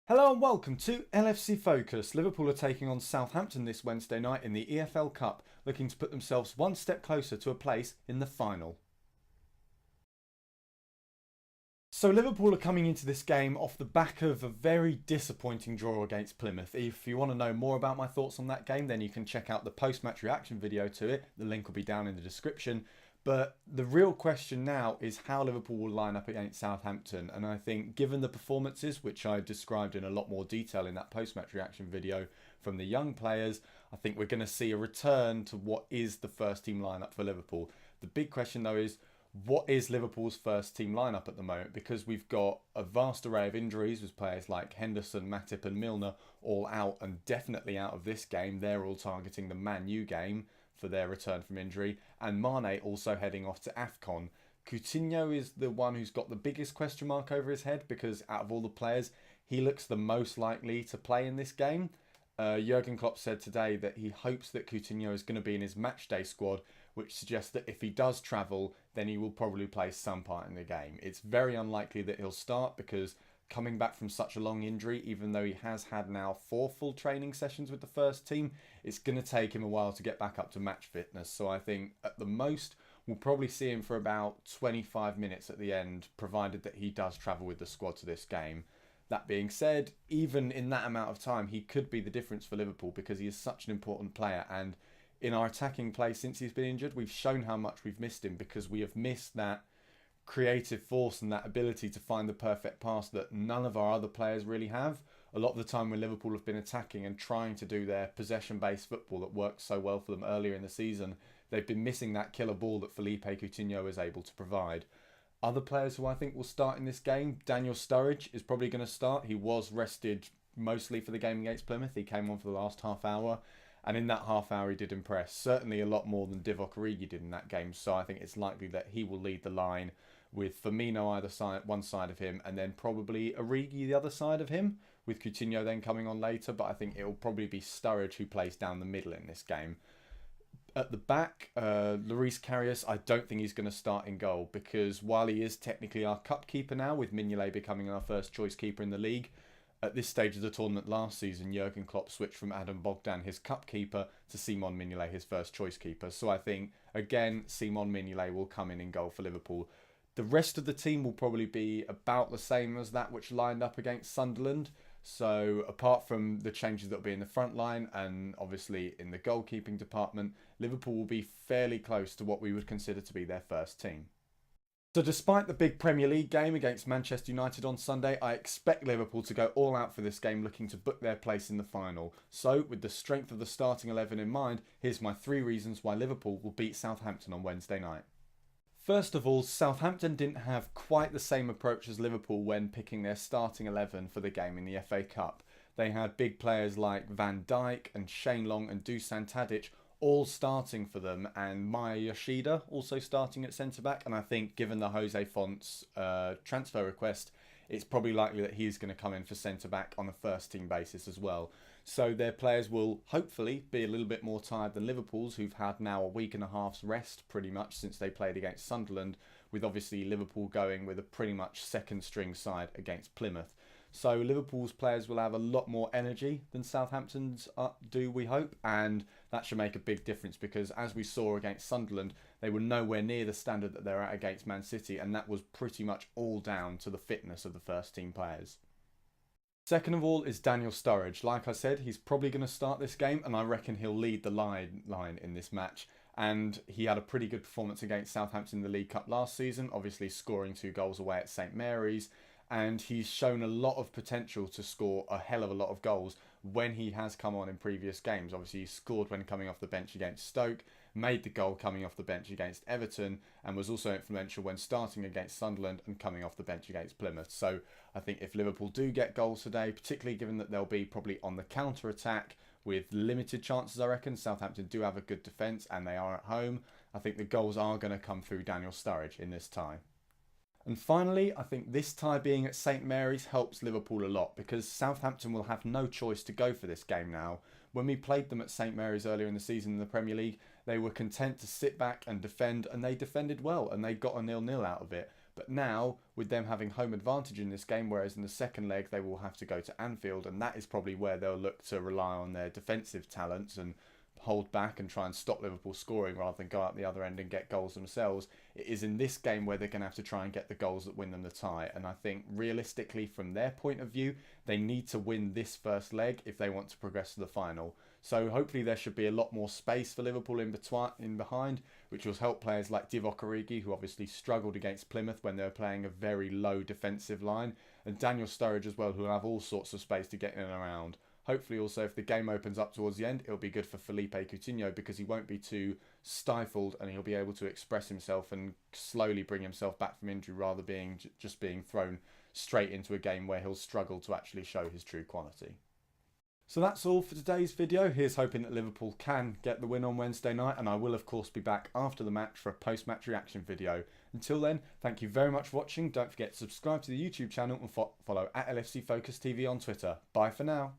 Hello and welcome to LFC Focus. Liverpool are taking on Southampton this Wednesday night in the EFL Cup, looking to put themselves one step closer to a place in the final. So Liverpool are coming into this game off the back of a very disappointing draw against Plymouth. If you want to know more about my thoughts on that game, then you can check out the post-match reaction video to it. The link will be down in the description. But the real question now is how Liverpool will line up against Southampton. And I think given the performances, which I described in a lot more detail in that post-match reaction video from the young players, I think we're going to see a return to what is the first team lineup for Liverpool. The big question though is, what is Liverpool's first team lineup at the moment? Because we've got a vast array of injuries with players like Henderson, Matip and Milner all out and definitely out of this game. They're all targeting the Man U game for their return from injury, and Mane also heading off to AFCON. Coutinho is the one who's got the biggest question mark over his head because out of all the players, he looks the most likely to play in this game. Jurgen Klopp said today that he hopes that Coutinho is going to be in his matchday squad, which suggests that if he does travel, then he will probably play some part in the game. It's very unlikely that he'll start because coming back from such a long injury, even though he has had now 4 full training sessions with the first team, it's going to take him a while to get back up to match fitness. So I think at the most, we'll probably see him for about 25 minutes at the end, provided that he does travel with the squad to this game. That being said, even in that amount of time, he could be the difference for Liverpool because he is such an important player. And in our attacking play since he's been injured, we've shown how much we've missed him because we have missed that creative force and that ability to find the perfect pass that none of our other players really have. A lot of the time when Liverpool have been attacking and trying to do their possession-based football that worked so well for them earlier in the season, they've been missing that killer ball that Felipe Coutinho is able to provide. Other players who I think will start in this game, Daniel Sturridge is probably going to start. He was rested mostly for the game against Plymouth. He came on for the last half hour, and in that half hour he did impress. Certainly a lot more than Divock Origi did in that game, so I think it's likely that he will lead the line with Firmino either side, one side of him, and then probably Origi the other side of him, with Coutinho then coming on later. But I think it will probably be Sturridge who plays down the middle in this game. At the back, Lloris Karius, I don't think he's going to start in goal because while he is technically our cup keeper now, with Mignolet becoming our first choice keeper in the league, at this stage of the tournament last season, Jurgen Klopp switched from Adam Bogdan, his cup keeper, to Simon Mignolet, his first choice keeper. So I think, again, Simon Mignolet will come in goal for Liverpool. The rest of the team will probably be about the same as that which lined up against Sunderland. So apart from the changes that will be in the front line and obviously in the goalkeeping department, Liverpool will be fairly close to what we would consider to be their first team. So despite the big Premier League game against Manchester United on Sunday, I expect Liverpool to go all out for this game, looking to book their place in the final. So with the strength of the starting 11 in mind, here's my 3 reasons why Liverpool will beat Southampton on Wednesday night. First of all, Southampton didn't have quite the same approach as Liverpool when picking their starting 11 for the game in the FA Cup. They had big players like Van Dijk and Shane Long and Dusan Tadic all starting for them, and Maya Yoshida also starting at centre-back. And I think given the Jose Fonte's transfer request, it's probably likely that he's going to come in for centre-back on a first-team basis as well. So their players will hopefully be a little bit more tired than Liverpool's, who've had now a week and a half's rest pretty much since they played against Sunderland, with obviously Liverpool going with a pretty much second-string side against Plymouth. So Liverpool's players will have a lot more energy than Southampton's do, we hope, and that should make a big difference because as we saw against Sunderland, they were nowhere near the standard that they're at against Man City, and that was pretty much all down to the fitness of the first team players. Second of all is Daniel Sturridge. Like I said, he's probably going to start this game, and I reckon he'll lead the line in this match. And he had a pretty good performance against Southampton in the League Cup last season, obviously scoring 2 goals away at St Mary's. And he's shown a lot of potential to score a hell of a lot of goals when he has come on in previous games. Obviously, he scored when coming off the bench against Stoke, made the goal coming off the bench against Everton, and was also influential when starting against Sunderland and coming off the bench against Plymouth. So I think if Liverpool do get goals today, particularly given that they'll be probably on the counter-attack with limited chances, I reckon. Southampton do have a good defence and they are at home. I think the goals are going to come through Daniel Sturridge in this tie. And finally, I think this tie being at St Mary's helps Liverpool a lot because Southampton will have no choice to go for this game now. When we played them at St Mary's earlier in the season in the Premier League, they were content to sit back and defend, and they defended well and they got a 0-0 out of it. But now, with them having home advantage in this game, whereas in the second leg they will have to go to Anfield, and that is probably where they'll look to rely on their defensive talents and hold back and try and stop Liverpool scoring rather than go out the other end and get goals themselves. It is in this game where they're going to have to try and get the goals that win them the tie. And I think realistically, from their point of view, they need to win this first leg if they want to progress to the final. So hopefully there should be a lot more space for Liverpool in behind, which will help players like Divock Origi, who obviously struggled against Plymouth when they were playing a very low defensive line, and Daniel Sturridge as well, who will have all sorts of space to get in and around. Hopefully also, if the game opens up towards the end, it'll be good for Felipe Coutinho because he won't be too stifled and he'll be able to express himself and slowly bring himself back from injury rather than just being thrown straight into a game where he'll struggle to actually show his true quality. So that's all for today's video. Here's hoping that Liverpool can get the win on Wednesday night, and I will of course be back after the match for a post-match reaction video. Until then, thank you very much for watching. Don't forget to subscribe to the YouTube channel and follow @LFC Focus TV on Twitter. Bye for now.